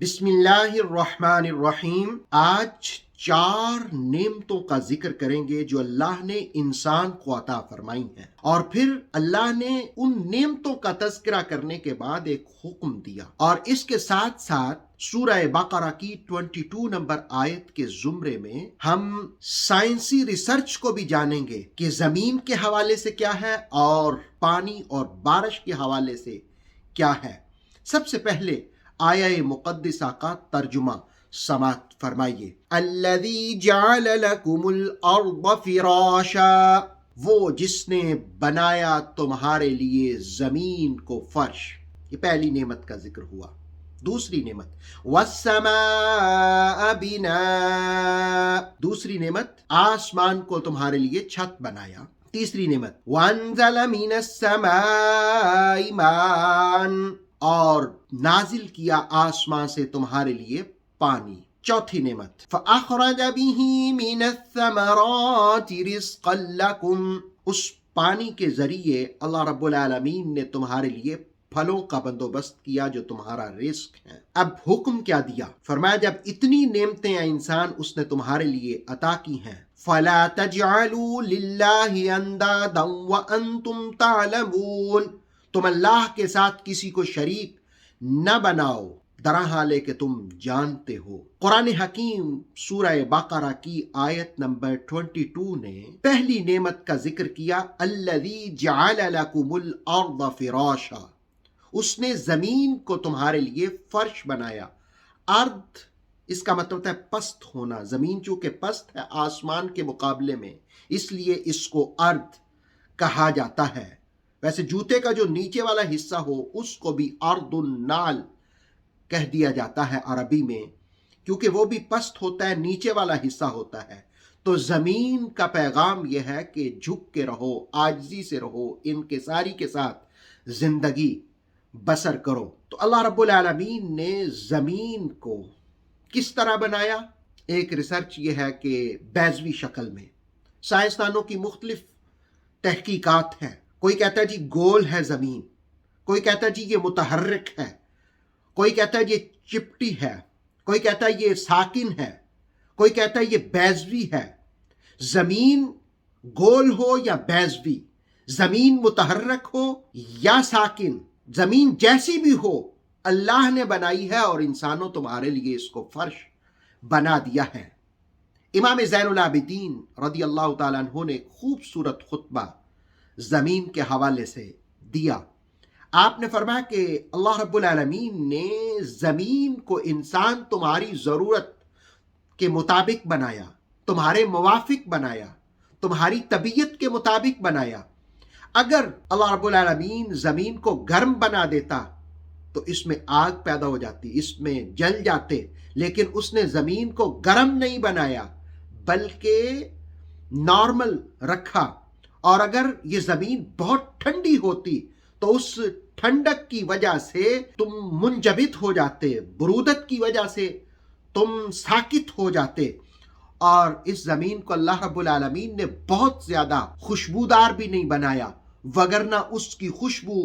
بسم اللہ الرحمن الرحیم۔ آج 4 نعمتوں کا ذکر کریں گے جو اللہ نے انسان کو عطا فرمائی ہیں، اور پھر اللہ نے ان نعمتوں کا تذکرہ کرنے کے بعد ایک حکم دیا، اور اس کے ساتھ ساتھ سورہ بقرہ کی 22 نمبر آیت کے زمرے میں ہم سائنسی ریسرچ کو بھی جانیں گے کہ زمین کے حوالے سے کیا ہے اور پانی اور بارش کے حوالے سے کیا ہے۔ سب سے پہلے آیہ مقدسہ کا ترجمہ سماعت فرمائیے۔ الذی جعل لکم الارض فراشا، وہ جس نے بنایا تمہارے لیے زمین کو فرش۔ یہ پہلی نعمت کا ذکر ہوا۔ دوسری نعمت والسماء بناء، دوسری نعمت آسمان کو تمہارے لیے چھت بنایا۔ تیسری نعمت وانزل من السماء ماء، اور نازل کیا آسمان سے تمہارے لیے پانی۔ چوتھی نعمت فَأَخْرَجَ بِهِ مِنَ الثَّمَرَاتِ رِزْقًا لَكُمْ، اس پانی کے ذریعے اللہ رب العالمین نے تمہارے لیے پھلوں کا بندوبست کیا جو تمہارا رزق ہے۔ اب حکم کیا دیا؟ فرمایا جب اتنی نعمتیں انسان اس نے تمہارے لیے عطا کی ہیں، فَلَا تَجْعَلُوا لِلَّهِ أَنْدَادًا وَأَنْتُمْ تَعْلَمُونَ، تم اللہ کے ساتھ کسی کو شریک نہ بناؤ درحال کہ تم جانتے ہو۔ قرآن حکیم سورہ بقرہ کی آیت نمبر 22 نے پہلی نعمت کا ذکر کیا، الذی جعل لکم الارض فراشا، اس نے زمین کو تمہارے لیے فرش بنایا۔ ارض اس کا مطلب ہے پست ہونا، زمین چونکہ پست ہے آسمان کے مقابلے میں، اس لیے اس کو ارض کہا جاتا ہے۔ ویسے جوتے کا جو نیچے والا حصہ ہو اس کو بھی ارض النال کہہ دیا جاتا ہے عربی میں، کیونکہ وہ بھی پست ہوتا ہے، نیچے والا حصہ ہوتا ہے۔ تو زمین کا پیغام یہ ہے کہ جھک کے رہو، عاجزی سے رہو، انکساری کے ساتھ زندگی بسر کرو۔ تو اللہ رب العالمین نے زمین کو کس طرح بنایا؟ ایک ریسرچ یہ ہے کہ بیضوی شکل میں۔ سائنسدانوں کی مختلف تحقیقات ہیں۔ کوئی کہتا ہے جی گول ہے زمین، کوئی کہتا ہے جی یہ متحرک ہے، کوئی کہتا ہے یہ چپٹی ہے، کوئی کہتا ہے یہ ساکن ہے، کوئی کہتا ہے یہ بیضوی ہے۔ زمین گول ہو یا بیضوی، زمین متحرک ہو یا ساکن، زمین جیسی بھی ہو اللہ نے بنائی ہے، اور انسانوں تمہارے لیے اس کو فرش بنا دیا ہے۔ امام زین العابدین رضی اللہ تعالیٰ عنہ نے خوبصورت خطبہ زمین کے حوالے سے دیا۔ آپ نے فرمایا کہ اللہ رب العالمین نے زمین کو انسان تمہاری ضرورت کے مطابق بنایا، تمہارے موافق بنایا، تمہاری طبیعت کے مطابق بنایا۔ اگر اللہ رب العالمین زمین کو گرم بنا دیتا تو اس میں آگ پیدا ہو جاتی، اس میں جل جاتے، لیکن اس نے زمین کو گرم نہیں بنایا بلکہ نارمل رکھا۔ اور اگر یہ زمین بہت ٹھنڈی ہوتی تو اس ٹھنڈک کی وجہ سے تم منجمد ہو جاتے، برودت کی وجہ سے تم ساکت ہو جاتے۔ اور اس زمین کو اللہ رب العالمین نے بہت زیادہ خوشبودار بھی نہیں بنایا، وگرنہ اس کی خوشبو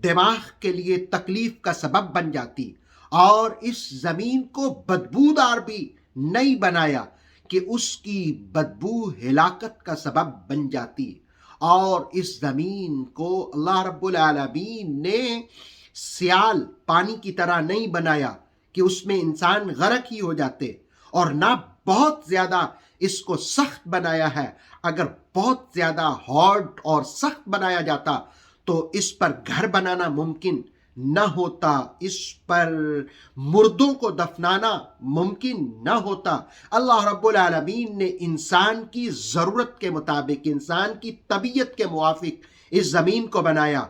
دماغ کے لیے تکلیف کا سبب بن جاتی۔ اور اس زمین کو بدبودار بھی نہیں بنایا کہ اس کی بدبو ہلاکت کا سبب بن جاتی۔ اور اس زمین کو اللہ رب العالمین نے سیال پانی کی طرح نہیں بنایا کہ اس میں انسان غرق ہی ہو جاتے، اور نہ بہت زیادہ اس کو سخت بنایا ہے۔ اگر بہت زیادہ ہارڈ اور سخت بنایا جاتا تو اس پر گھر بنانا ممکن نہ ہوتا، اس پر مردوں کو دفنانا ممکن نہ ہوتا۔ اللہ رب العالمین نے انسان کی ضرورت کے مطابق، انسان کی طبیعت کے موافق اس زمین کو بنایا۔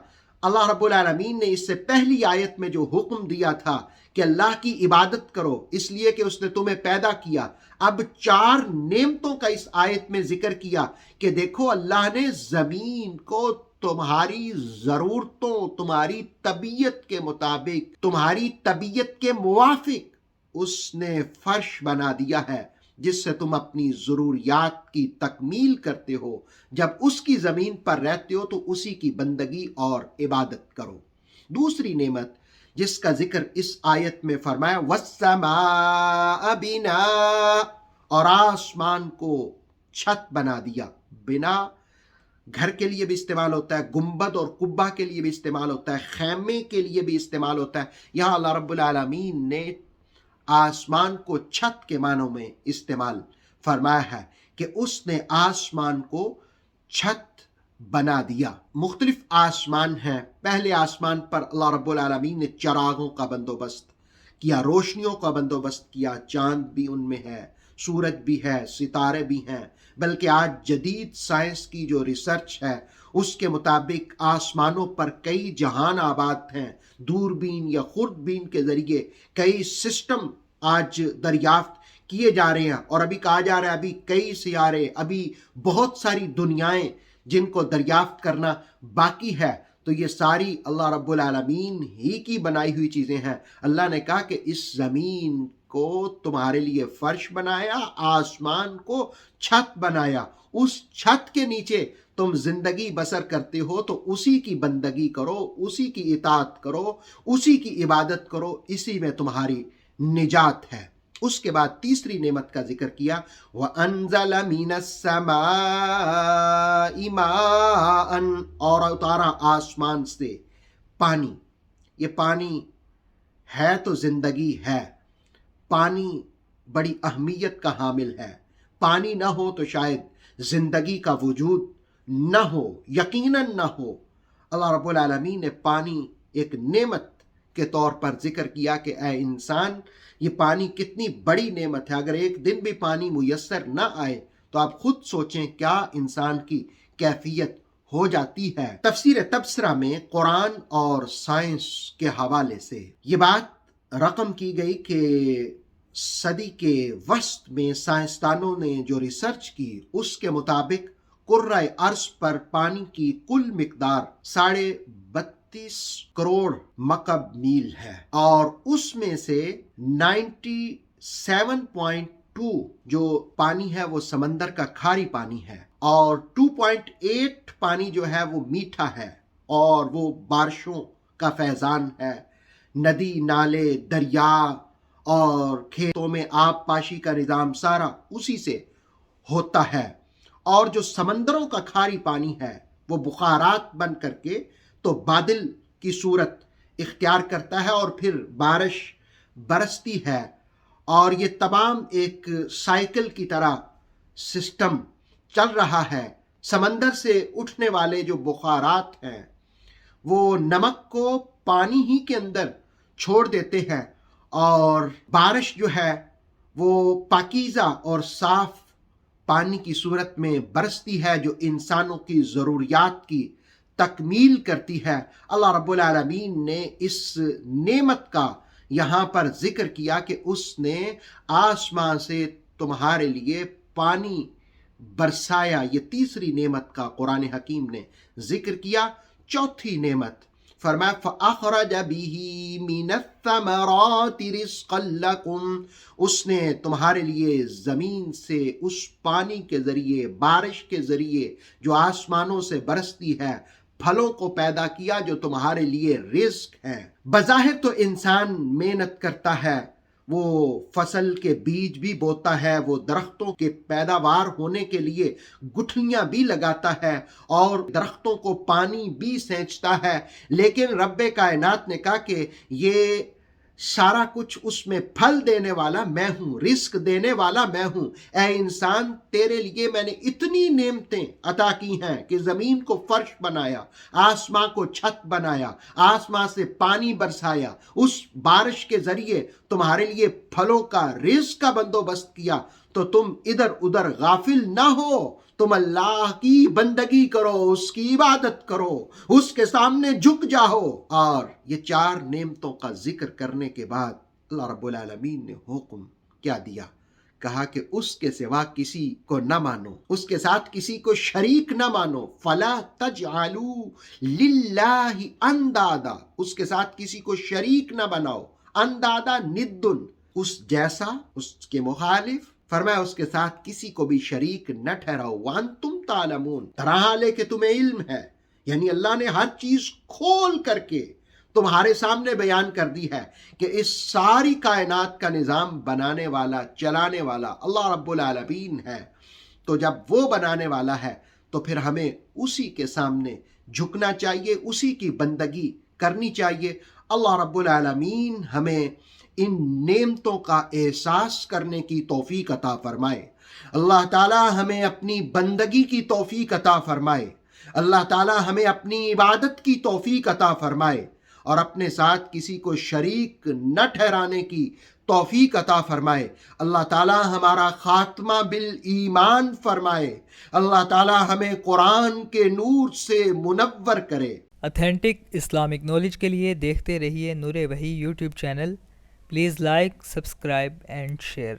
اللہ رب العالمین نے اس سے پہلی آیت میں جو حکم دیا تھا کہ اللہ کی عبادت کرو اس لیے کہ اس نے تمہیں پیدا کیا، اب 4 نعمتوں کا اس آیت میں ذکر کیا کہ دیکھو اللہ نے زمین کو تمہاری ضرورتوں، تمہاری طبیعت کے مطابق، تمہاری طبیعت کے موافق اس نے فرش بنا دیا ہے، جس سے تم اپنی ضروریات کی تکمیل کرتے ہو۔ جب اس کی زمین پر رہتے ہو تو اسی کی بندگی اور عبادت کرو۔ دوسری نعمت جس کا ذکر اس آیت میں فرمایا وَالسَّمَاءَ بِنَا، اور آسمان کو چھت بنا دیا۔ بنا گھر کے لیے بھی استعمال ہوتا ہے، گنبد اور قبہ کے لیے بھی استعمال ہوتا ہے، خیمے کے لیے بھی استعمال ہوتا ہے۔ یہاں اللہ رب العالمین نے آسمان کو چھت کے معنوں میں استعمال فرمایا ہے کہ اس نے آسمان کو چھت بنا دیا۔ مختلف آسمان ہیں۔ پہلے آسمان پر اللہ رب العالمین نے چراغوں کا بندوبست کیا، روشنیوں کا بندوبست کیا، چاند بھی ان میں ہے، سورج بھی ہے، ستارے بھی ہیں، بلکہ آج جدید سائنس کی جو ریسرچ ہے اس کے مطابق آسمانوں پر کئی جہان آباد ہیں۔ دوربین یا خوردبین کے ذریعے کئی سسٹم آج دریافت کیے جا رہے ہیں، اور ابھی کہا جا رہا ہے ابھی کئی سیارے، ابھی بہت ساری دنیایں جن کو دریافت کرنا باقی ہے۔ تو یہ ساری اللہ رب العالمین ہی کی بنائی ہوئی چیزیں ہیں۔ اللہ نے کہا کہ اس زمین کو تمہارے لیے فرش بنایا، آسمان کو چھت بنایا، اس چھت کے نیچے تم زندگی بسر کرتے ہو تو اسی کی بندگی کرو، اسی کی اطاعت کرو، اسی کی عبادت کرو، اسی میں تمہاری نجات ہے۔ اس کے بعد تیسری نعمت کا ذکر کیا وَأَنزَلَ مِنَ السَّمَاءِ مَاءً، اور اتارا آسمان سے پانی۔ یہ پانی ہے تو زندگی ہے، پانی بڑی اہمیت کا حامل ہے۔ پانی نہ ہو تو شاید زندگی کا وجود نہ ہو، یقیناً نہ ہو۔ اللہ رب العالمین نے پانی ایک نعمت کے طور پر ذکر کیا کہ اے انسان، یہ پانی کتنی بڑی نعمت ہے۔ اگر ایک دن بھی پانی میسر نہ آئے تو آپ خود سوچیں کیا انسان کی کیفیت ہو جاتی ہے۔ تفسیر تبصرہ میں قرآن اور سائنس کے حوالے سے یہ بات رقم کی گئی کہ صدی کے وسط میں سائنسدانوں نے جو ریسرچ کی اس کے مطابق کرۂ ارض پر پانی کی کل مقدار 32 کروڑ مکعب میل ہے، اور اس میں سے 97.2 جو پانی ہے وہ سمندر کا کھاری پانی ہے، اور 2.8 پانی جو ہے وہ میٹھا ہے، اور وہ بارشوں کا فیضان ہے۔ ندی، نالے، دریا اور کھیتوں میں آب پاشی کا نظام سارا اسی سے ہوتا ہے۔ اور جو سمندروں کا کھاری پانی ہے وہ بخارات بن کر کے تو بادل کی صورت اختیار کرتا ہے اور پھر بارش برستی ہے، اور یہ تمام ایک سائیکل کی طرح سسٹم چل رہا ہے۔ سمندر سے اٹھنے والے جو بخارات ہیں وہ نمک کو پانی ہی کے اندر چھوڑ دیتے ہیں، اور بارش جو ہے وہ پاکیزہ اور صاف پانی کی صورت میں برستی ہے جو انسانوں کی ضروریات کی تکمیل کرتی ہے۔ اللہ رب العالمین نے اس نعمت کا یہاں پر ذکر کیا کہ اس نے آسمان سے تمہارے لیے پانی برسایا۔ یہ تیسری نعمت کا قرآن حکیم نے ذکر کیا۔ چوتھی نعمت فرمایا فَأَخْرَجَ بِهِ مِنَ الثَّمَرَاتِ رِزْقًا لَكُمْ، اس نے تمہارے لیے زمین سے اس پانی کے ذریعے، بارش کے ذریعے جو آسمانوں سے برستی ہے، پھلوں کو پیدا کیا جو تمہارے لیے رزق ہے۔ بظاہر تو انسان محنت کرتا ہے، وہ فصل کے بیج بھی بوتا ہے، وہ درختوں کے پیداوار ہونے کے لیے گٹھلیاں بھی لگاتا ہے، اور درختوں کو پانی بھی سینچتا ہے، لیکن رب کائنات نے کہا کہ یہ سارا کچھ اس میں پھل دینے والا میں ہوں، رزق دینے والا میں ہوں۔ اے انسان، تیرے لیے میں نے اتنی نعمتیں عطا کی ہیں کہ زمین کو فرش بنایا، آسمان کو چھت بنایا، آسمان سے پانی برسایا، اس بارش کے ذریعے تمہارے لیے پھلوں کا رزق کا بندوبست کیا، تو تم ادھر ادھر غافل نہ ہو، تم اللہ کی بندگی کرو، اس کی عبادت کرو، اس کے سامنے جھک جاؤ۔ اور یہ 4 نعمتوں کا ذکر کرنے کے بعد اللہ رب العالمین نے حکم کیا دیا؟ کہا کہ اس کے سوا کسی کو نہ مانو، اس کے ساتھ کسی کو شریک نہ مانو۔ فَلَا تَجْعَلُوا لِلَّهِ أَنْدَادًا، اس کے ساتھ کسی کو شریک نہ بناؤ۔ اندادا ندن، اس جیسا، اس کے مخالف۔ فرمایا اس کے ساتھ کسی کو بھی شریک نہ ٹھہراؤ۔ وَأَنْتُمْ تَعْلَمُونَ، طرح لے کہ تمہیں علم ہے، یعنی اللہ نے ہر چیز کھول کر کے تمہارے سامنے بیان کر دی ہے کہ اس ساری کائنات کا نظام بنانے والا چلانے والا اللہ رب العالمین ہے. تو جب وہ بنانے والا ہے تو پھر ہمیں اسی کے سامنے جھکنا چاہیے, اسی کی بندگی کرنی چاہیے. اللہ رب العالمین ہمیں ان نعمتوں کا احساس کرنے کی توفیق عطا فرمائے. اللہ تعالی ہمیں اپنی بندگی کی توفیق عطا فرمائے. اللہ تعالی ہمیں اپنی عبادت کی توفیق عطا فرمائے اور اپنے ساتھ کسی کو شریک نہ ٹھہرانے کی توفیق عطا فرمائے. اللہ تعالی ہمارا خاتمہ بالایمان فرمائے. اللہ تعالی ہمیں قرآن کے نور سے منور کرے. اتھینٹک اسلامک نالج کے لیے دیکھتے رہیے نور وحی YouTube channel. Please like, subscribe and share.